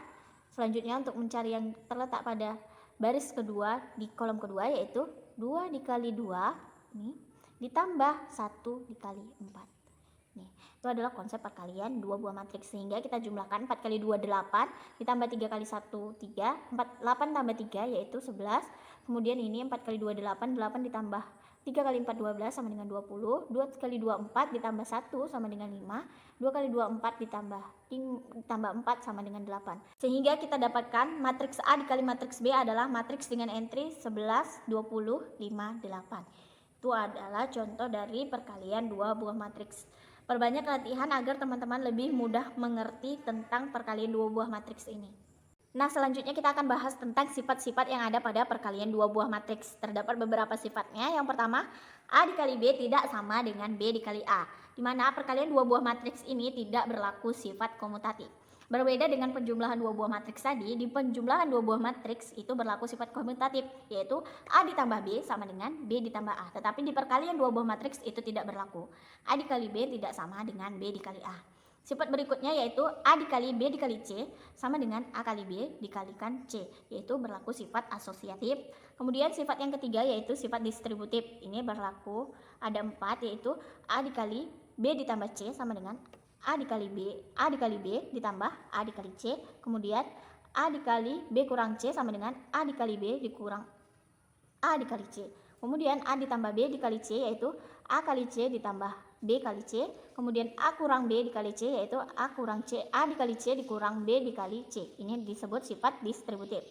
selanjutnya untuk mencari yang terletak pada baris kedua di kolom kedua yaitu 2 dikali 2 nih ditambah 1 dikali 4 nih. Itu adalah konsep perkalian dua buah matriks, sehingga kita jumlahkan 4 kali 2 8 ditambah 3 kali 1 3, 8 tambah 3 yaitu 11. Kemudian ini 4 kali 2 8 ditambah 3 kali 4 12 sama dengan 20, 2 kali 2 4 ditambah 1 sama dengan 5, 2 kali 2 4 ditambah 4 sama dengan 8. Sehingga kita dapatkan matriks A dikali matriks B adalah matriks dengan entry 11, 20, 5, 8. Itu adalah contoh dari perkalian dua buah matriks. Perbanyak latihan agar teman-teman lebih mudah mengerti tentang perkalian dua buah matriks ini. Nah, selanjutnya kita akan bahas tentang sifat-sifat yang ada pada perkalian dua buah matriks. Terdapat beberapa sifatnya. Yang pertama, A dikali B tidak sama dengan B dikali A, di mana perkalian dua buah matriks ini tidak berlaku sifat komutatif. Berbeda dengan penjumlahan dua buah matriks tadi, di penjumlahan dua buah matriks itu berlaku sifat komutatif, yaitu A ditambah B sama dengan B ditambah A. Tetapi di perkalian dua buah matriks itu tidak berlaku. A dikali B tidak sama dengan B dikali A. Sifat berikutnya yaitu A dikali B dikali C sama dengan A kali B dikalikan C, yaitu berlaku sifat asosiatif. Kemudian sifat yang ketiga yaitu sifat distributif. Ini berlaku ada 4, yaitu A dikali B ditambah C sama dengan A dikali B ditambah A dikali C. Kemudian A dikali B kurang C sama dengan A dikali B dikurang A dikali C. Kemudian A ditambah B dikali C yaitu A kali C ditambah B kali C. Kemudian A kurang B dikali C yaitu A kurang C, A dikali C dikurang B dikali C. Ini disebut sifat distributif.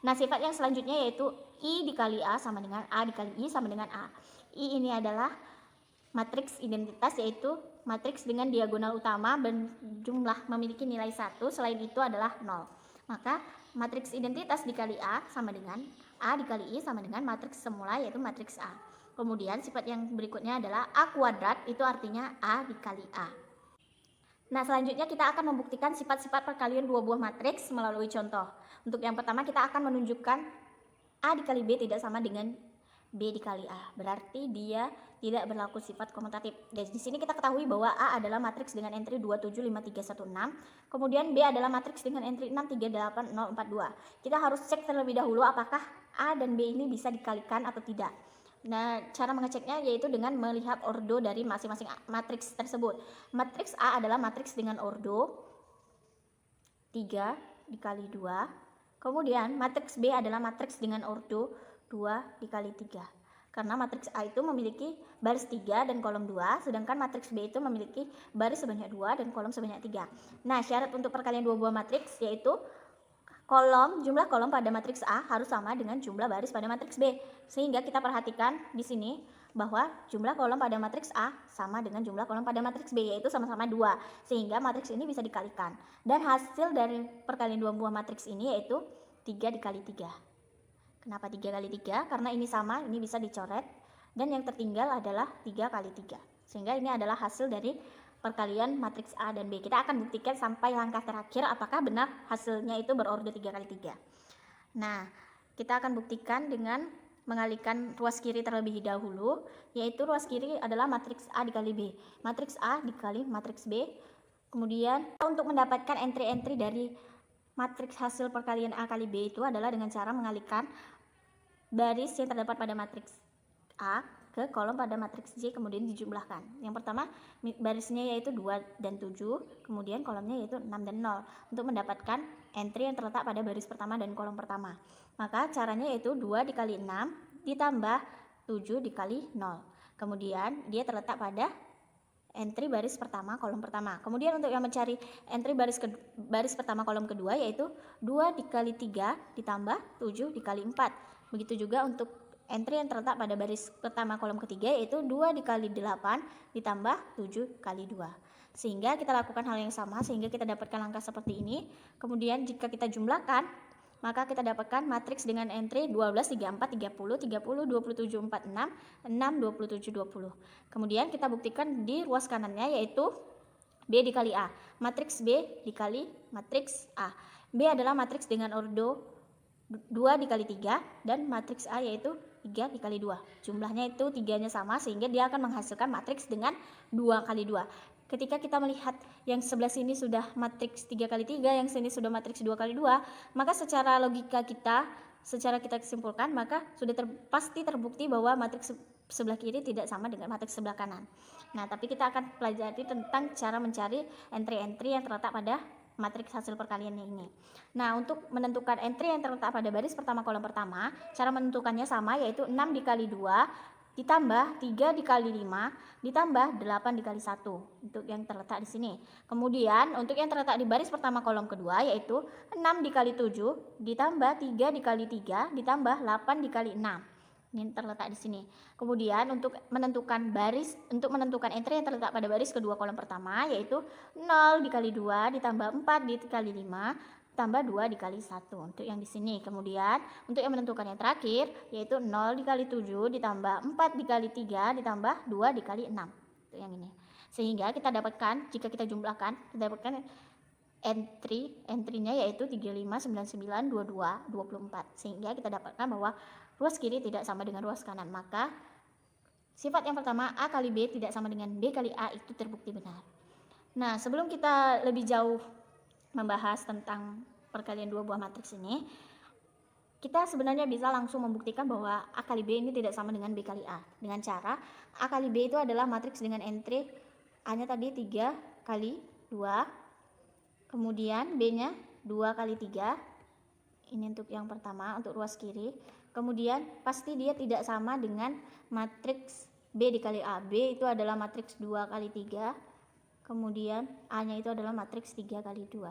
Nah, sifat yang selanjutnya yaitu I dikali A sama dengan A dikali I sama dengan A. I ini adalah matriks identitas, yaitu matriks dengan diagonal utama berjumlah memiliki nilai 1, selain itu adalah 0. Maka matriks identitas dikali A sama dengan A dikali I sama dengan matriks semula yaitu matriks A. Kemudian sifat yang berikutnya adalah A kuadrat, itu artinya A dikali A. Nah, selanjutnya kita akan membuktikan sifat-sifat perkalian dua buah matriks melalui contoh. Untuk yang pertama kita akan menunjukkan A dikali B tidak sama dengan B dikali A, berarti dia tidak berlaku sifat komutatif. Dan di sini kita ketahui bahwa A adalah matriks dengan entry 275316, kemudian B adalah matriks dengan entry 638042. Kita harus cek terlebih dahulu apakah A dan B ini bisa dikalikan atau tidak. Nah, cara mengeceknya yaitu dengan melihat ordo dari masing-masing matriks tersebut. Matriks A adalah matriks dengan ordo 3 dikali 2. Kemudian matriks B adalah matriks dengan ordo 2 dikali 3. Karena matriks A itu memiliki baris 3 dan kolom 2, sedangkan matriks B itu memiliki baris sebanyak 2 dan kolom sebanyak 3. Nah, syarat untuk perkalian dua buah matriks yaitu jumlah kolom pada matriks A harus sama dengan jumlah baris pada matriks B. Sehingga kita perhatikan di sini bahwa jumlah kolom pada matriks A sama dengan jumlah kolom pada matriks B, yaitu sama-sama 2. Sehingga matriks ini bisa dikalikan. Dan hasil dari perkalian dua buah matriks ini yaitu 3 dikali 3. Kenapa 3 kali 3? Karena ini sama, ini bisa dicoret. Dan yang tertinggal adalah 3 kali 3. Sehingga ini adalah hasil dari perkalian matriks A dan B. Kita akan buktikan sampai langkah terakhir apakah benar hasilnya itu berordo 3 kali 3. Nah, kita akan buktikan dengan mengalihkan ruas kiri terlebih dahulu, yaitu ruas kiri adalah matriks A dikali B. Matriks A dikali matriks B. Kemudian untuk mendapatkan entry-entry dari matriks hasil perkalian A kali B itu adalah dengan cara mengalihkan baris yang terdapat pada matriks A ke kolom pada matriks J, kemudian dijumlahkan. Yang pertama barisnya yaitu 2 dan 7, kemudian kolomnya yaitu 6 dan 0 untuk mendapatkan entry yang terletak pada baris pertama dan kolom pertama. Maka caranya yaitu 2 dikali 6 ditambah 7 dikali 0. Kemudian dia terletak pada entry baris pertama kolom pertama. Kemudian untuk yang mencari entry baris pertama kolom kedua yaitu 2 dikali 3 ditambah 7 dikali 4. Begitu juga untuk entry yang terletak pada baris pertama kolom ketiga yaitu 2 dikali 8 ditambah 7 kali 2. Sehingga kita lakukan hal yang sama sehingga kita dapatkan langkah seperti ini. Kemudian jika kita jumlahkan, maka kita dapatkan matriks dengan entry 12, 34, 30, 30, 27, 46, 6, 27, 20. Kemudian kita buktikan di ruas kanannya yaitu B dikali A. Matriks B dikali matriks A. B adalah matriks dengan ordo 2 dikali 3 dan matriks A yaitu 3 dikali 2. Jumlahnya itu 3-nya sama sehingga dia akan menghasilkan matriks dengan 2 kali 2. Ketika kita melihat yang sebelah sini sudah matriks 3 kali 3, yang sini sudah matriks 2 kali 2, maka secara logika kita, secara kita simpulkan, maka sudah pasti terbukti bahwa matriks sebelah kiri tidak sama dengan matriks sebelah kanan. Nah, tapi kita akan pelajari tentang cara mencari entry-entry yang terletak pada matriks hasil perkaliannya ini. Nah, untuk menentukan entry yang terletak pada baris pertama kolom pertama, cara menentukannya sama yaitu 6 dikali 2 ditambah 3 dikali 5 ditambah 8 dikali 1 untuk yang terletak di sini. Kemudian untuk yang terletak di baris pertama kolom kedua yaitu 6 dikali 7 ditambah 3 dikali 3 ditambah 8 dikali 6. Ini terletak di sini. Kemudian untuk menentukan entry yang terletak pada baris kedua kolom pertama yaitu 0 dikali 2 ditambah 4 dikali 5 tambah 2 dikali 1 untuk yang di sini. Kemudian untuk yang menentukan yang terakhir yaitu 0 dikali 7 ditambah 4 dikali 3 ditambah 2 dikali 6 untuk yang ini. Sehingga kita dapatkan, jika kita jumlahkan, kita dapatkan entry-nya yaitu 35, 99, 22, 24. Sehingga kita dapatkan bahwa ruas kiri tidak sama dengan ruas kanan. Maka sifat yang pertama A kali B tidak sama dengan B kali A itu terbukti benar. Nah, sebelum kita lebih jauh membahas tentang perkalian dua buah matriks ini, kita sebenarnya bisa langsung membuktikan bahwa A kali B ini tidak sama dengan B kali A. Dengan cara A kali B itu adalah matriks dengan entry A-nya tadi 3 kali 2, kemudian B-nya 2 kali 3. Ini untuk yang pertama, untuk ruas kiri. Kemudian pasti dia tidak sama dengan matriks B dikali A. B itu adalah matriks 2 kali 3. Kemudian A-nya itu adalah matriks 3 kali 2.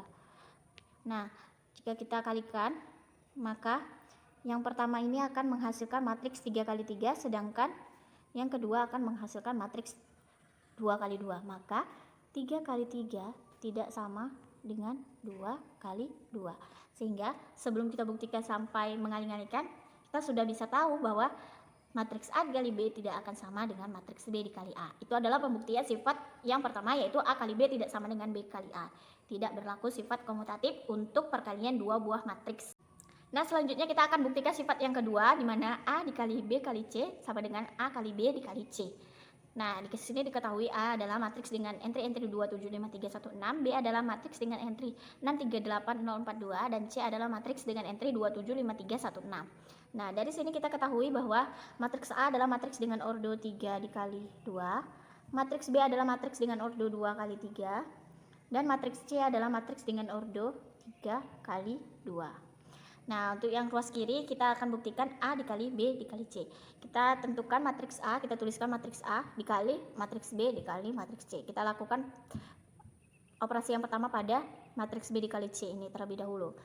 Nah, jika kita kalikan, maka yang pertama ini akan menghasilkan matriks 3 kali 3, sedangkan yang kedua akan menghasilkan matriks 2 kali 2. Maka 3 kali 3 tidak sama dengan 2 kali 2. Sehingga sebelum kita buktikan sampai mengalih-alihkan, kita sudah bisa tahu bahwa matriks A dikali B tidak akan sama dengan matriks B dikali A. Itu adalah pembuktian sifat yang pertama yaitu A kali B tidak sama dengan B kali A. Tidak berlaku sifat komutatif untuk perkalian dua buah matriks. Nah, selanjutnya kita akan buktikan sifat yang kedua, di mana A dikali B kali C sama dengan A kali B dikali C. Nah, di sini diketahui A adalah matriks dengan entry 2753116, B adalah matriks dengan entry 638042, dan C adalah matriks dengan entry 275316. Nah, dari sini kita ketahui bahwa matriks A adalah matriks dengan ordo 3 dikali 2, matriks B adalah matriks dengan ordo 2 kali 3, dan matriks C adalah matriks dengan ordo 3 kali 2. Nah, untuk yang ruas kiri kita akan buktikan A dikali B dikali C. Kita tentukan matriks A, kita tuliskan matriks A dikali matriks B dikali matriks C. Kita lakukan operasi yang pertama pada matriks B dikali C ini terlebih dahulu.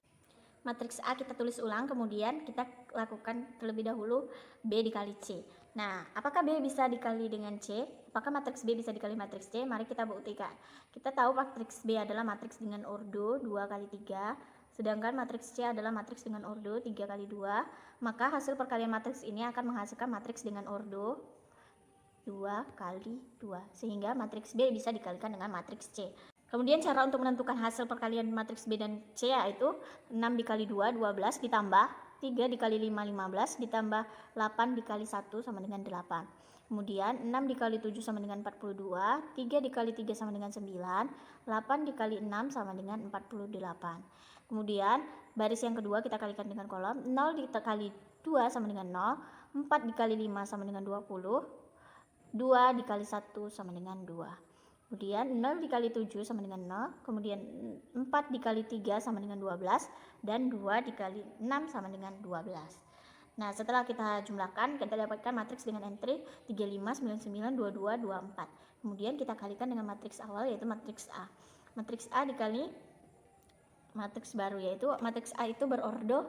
Matriks A kita tulis ulang, kemudian kita lakukan terlebih dahulu B dikali C. Nah, apakah B bisa dikali dengan C? Apakah matriks B bisa dikali matriks C? Mari kita buktikan. Kita tahu matriks B adalah matriks dengan ordo 2 kali 3, sedangkan matriks C adalah matriks dengan ordo 3 kali 2, maka hasil perkalian matriks ini akan menghasilkan matriks dengan ordo 2 kali 2, sehingga matriks B bisa dikalikan dengan matriks C. Kemudian cara untuk menentukan hasil perkalian matriks B dan C yaitu 6 dikali 2, 12, ditambah 3 dikali 5, 15, ditambah 8 dikali 1 sama dengan 8. Kemudian 6 dikali 7 sama dengan 42, 3 dikali 3 sama dengan 9, 8 dikali 6 sama dengan 48. Kemudian baris yang kedua kita kalikan dengan kolom, 0 dikali 2 sama dengan 0, 4 dikali 5 sama dengan 20, 2 dikali 1 sama dengan 2. Kemudian 0 dikali 7 sama dengan 0, kemudian 4 dikali 3 sama dengan 12, dan 2 dikali 6 sama dengan 12. Nah, setelah kita jumlahkan, kita dapatkan matriks dengan entry 35, 99, 22, 24. Kemudian kita kalikan dengan matriks awal yaitu matriks A. Matriks A dikali matriks baru, yaitu matriks A itu berordo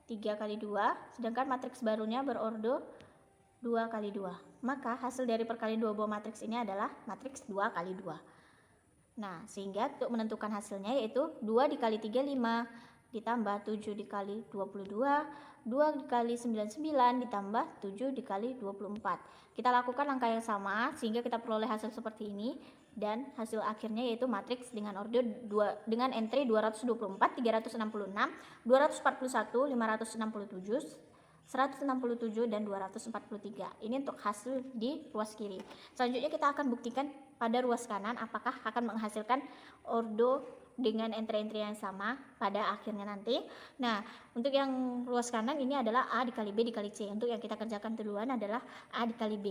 3 kali 2, sedangkan matriks barunya berordo 2 kali 2. Maka hasil dari perkalian dua buah matriks ini adalah matriks 2 kali 2. Nah, sehingga untuk menentukan hasilnya yaitu 2 dikali 35 ditambah 7 dikali 22, 2 dikali 99 ditambah 7 dikali 24. Kita lakukan langkah yang sama sehingga kita peroleh hasil seperti ini, dan hasil akhirnya yaitu matriks dengan ordo 2 dengan entry 224, 366, 241, 567, 167, dan 243. Ini untuk hasil di ruas kiri. Selanjutnya kita akan buktikan pada ruas kanan apakah akan menghasilkan ordo dengan entry-entry yang sama pada akhirnya nanti. Nah, untuk yang ruas kanan ini adalah A dikali B dikali C. Untuk yang kita kerjakan duluan adalah A dikali B.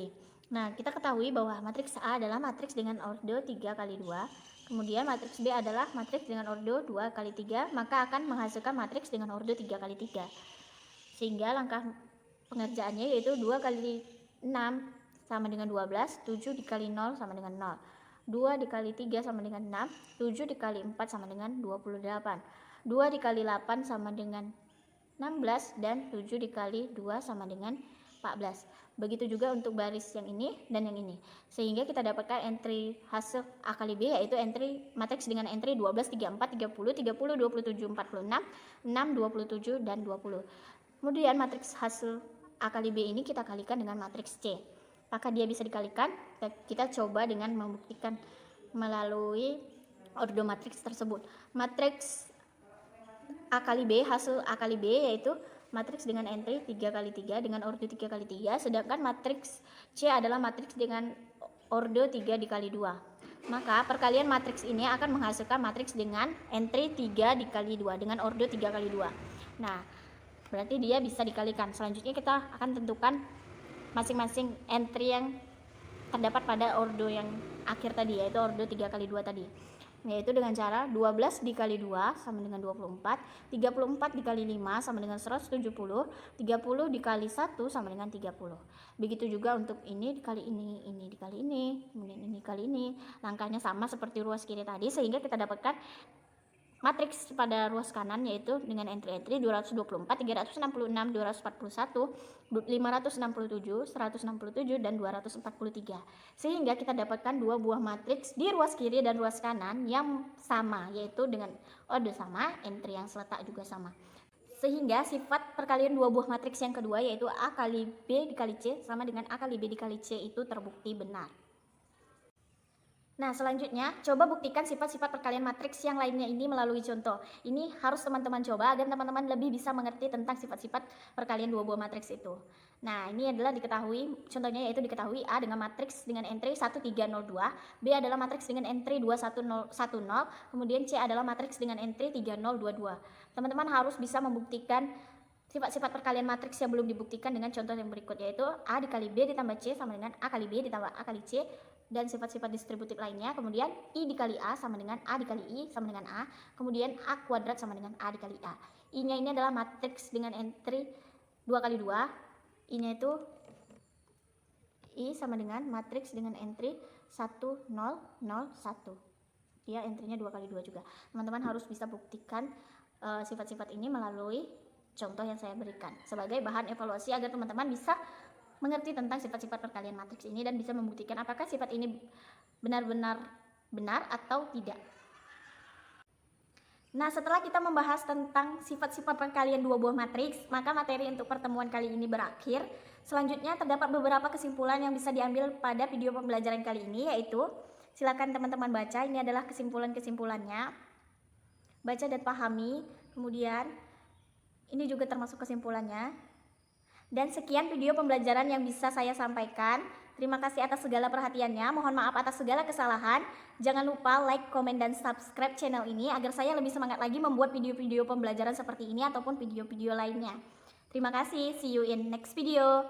Nah, kita ketahui bahwa matriks A adalah matriks dengan ordo 3 kali 2. Kemudian matriks B adalah matriks dengan ordo 2 kali 3, maka akan menghasilkan matriks dengan ordo 3 kali 3. Sehingga langkah pengerjaannya yaitu 2 kali 6 sama dengan 12, 7 dikali 0 sama dengan 0, 2 dikali 3 sama dengan 6, 7 dikali 4 sama dengan 28, 2 dikali 8 sama dengan 16, dan 7 dikali 2 sama dengan 14. Begitu juga untuk baris yang ini dan yang ini. Sehingga kita dapatkan entry hasil A kali B yaitu entry matriks dengan entry 12, 34, 30, 30, 27, 46, 6, 27, dan 20. Kemudian matriks hasil A kali B ini kita kalikan dengan matriks C. Apakah dia bisa dikalikan? Kita coba dengan membuktikan melalui ordo matriks tersebut. Matriks A kali B, hasil A kali B yaitu matriks dengan entry 3 kali 3 dengan ordo 3 kali 3, sedangkan matriks C adalah matriks dengan ordo 3 dikali 2. Maka perkalian matriks ini akan menghasilkan matriks dengan entry 3 dikali 2 dengan ordo 3 kali 2. Nah, berarti dia bisa dikalikan. Selanjutnya kita akan tentukan masing-masing entry yang terdapat pada ordo yang akhir tadi, yaitu ordo 3 kali 2 tadi. Yaitu dengan cara 12 dikali 2 sama dengan 24, 34 dikali 5 sama dengan 170, 30 dikali 1 sama dengan 30. Begitu juga untuk ini dikali ini dikali ini, kemudian ini dikali ini. Langkahnya sama seperti ruas kiri tadi, sehingga kita dapatkan matriks pada ruas kanan yaitu dengan entry-entry 224, 366, 241, 567, 167, dan 243. Sehingga kita dapatkan dua buah matriks di ruas kiri dan ruas kanan yang sama, yaitu dengan ordo sama, entry yang seletak juga sama. Sehingga sifat perkalian dua buah matriks yang kedua yaitu A kali B dikali C sama dengan A kali B dikali C itu terbukti benar. Nah, selanjutnya, coba buktikan sifat-sifat perkalian matriks yang lainnya ini melalui contoh. Ini harus teman-teman coba agar teman-teman lebih bisa mengerti tentang sifat-sifat perkalian dua buah matriks itu. Nah, ini adalah diketahui, contohnya yaitu diketahui A dengan matriks dengan entry 1, 3, 0, 2, B adalah matriks dengan entry 2, 1, 0, 1, 0, kemudian C adalah matriks dengan entry 3, 0, 2, 2. Teman-teman harus bisa membuktikan sifat-sifat perkalian matriks yang belum dibuktikan dengan contoh yang berikut, yaitu A dikali B ditambah C sama dengan A kali B ditambah A kali C, dan sifat-sifat distributif lainnya. Kemudian I dikali A sama dengan A dikali I sama dengan A, kemudian A kuadrat sama dengan A dikali A. I nya ini adalah matriks dengan entry 2 kali 2, I nya itu I sama dengan matriks dengan entry 1, 0, 0, 1. Dia entry-nya 2 kali 2 juga. Teman-teman harus bisa buktikan sifat-sifat ini melalui contoh yang saya berikan sebagai bahan evaluasi agar teman-teman bisa mengerti tentang sifat-sifat perkalian matriks ini dan bisa membuktikan apakah sifat ini benar-benar benar atau tidak. Nah, setelah kita membahas tentang sifat-sifat perkalian dua buah matriks, maka materi untuk pertemuan kali ini berakhir. Selanjutnya terdapat beberapa kesimpulan yang bisa diambil pada video pembelajaran kali ini, yaitu silakan teman-teman baca, ini adalah kesimpulan-kesimpulannya. Baca dan pahami, kemudian ini juga termasuk kesimpulannya. Dan sekian video pembelajaran yang bisa saya sampaikan. Terima kasih atas segala perhatiannya. Mohon maaf atas segala kesalahan. Jangan lupa like, komen, dan subscribe channel ini agar saya lebih semangat lagi membuat video-video pembelajaran seperti ini ataupun video-video lainnya. Terima kasih. See you in next video.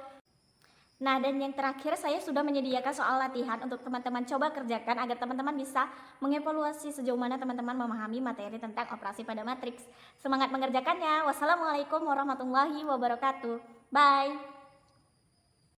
Nah, dan yang terakhir saya sudah menyediakan soal latihan untuk teman-teman coba kerjakan agar teman-teman bisa mengevaluasi sejauh mana teman-teman memahami materi tentang operasi pada matriks. Semangat mengerjakannya. Wassalamualaikum warahmatullahi wabarakatuh. Bye.